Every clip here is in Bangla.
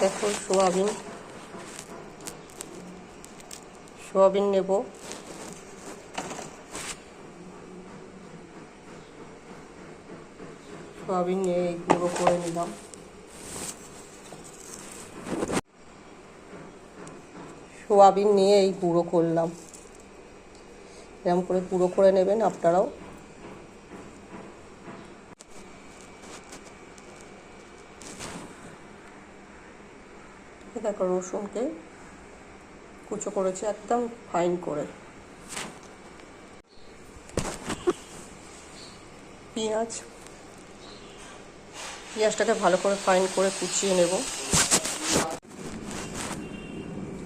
দেখো সোয়াবিন সোয়াবিন নেব। সোয়াবিন নিয়ে গুঁড়ো করে নিলাম। সোয়াবিন নিয়ে এই গুঁড়ো করলাম। এরকম করে গুঁড়ো করে নেবেন আপনারাও। দেখো রসুনকে কুচো করেছি একদম ফাইন করে। পেঁয়াজটাকে ভালো করে ফাইন করে কুচিয়ে নেব।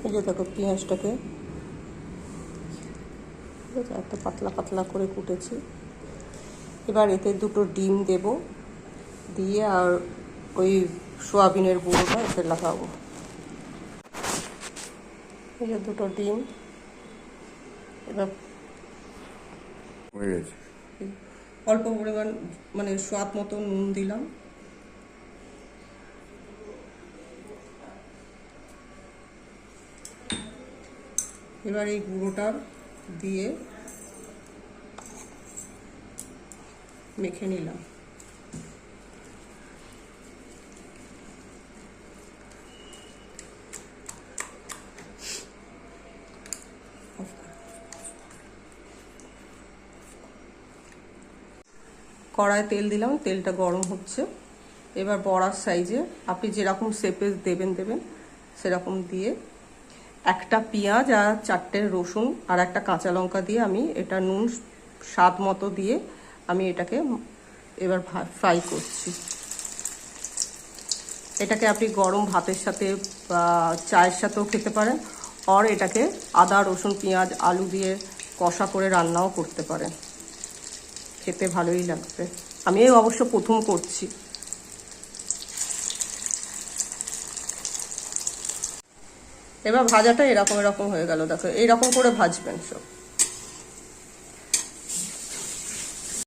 এই যে দেখো পেঁয়াজটাকে এত পাতলা পাতলা করে কুটেছি। এবার এতে দুটো ডিম দেব, দিয়ে আর ওই সোয়াবিনের গুঁড়োটা এতে লাগাবো। এই যে দুটো ডিম। এবার অল্প পরিমাণ মানে স্বাদ মতো নুন দিলাম। এবার এই গুঁড়োটা দিয়ে মেখে নিলাম। কড়ায় তেল দিলাম, তেলটা গরম হচ্ছে। এবার বড়ার সাইজে আপনি যেরকম শেপে দেবেন সেরকম দিয়ে একটা পেঁয়াজ আর 4টে রসুন আর একটা কাঁচা লঙ্কা দিয়ে আমি এটা নুন স্বাদ মতো দিয়ে আমি এটাকে এবার ফ্রাই করছি। এটাকে আপনি গরম ভাতের সাথে বা চায়ের সাথেও খেতে পারেন, আর এটাকে আদা রসুন পেঁয়াজ আলু দিয়ে কষা করে রান্নাও করতে পারেন, খেতে ভালোই লাগবে। আমি অবশ্য প্রথম করছি। এবার ভাজাটা এরকম হয়ে গেল। দেখো এইরকম করে ভাজবেন সব।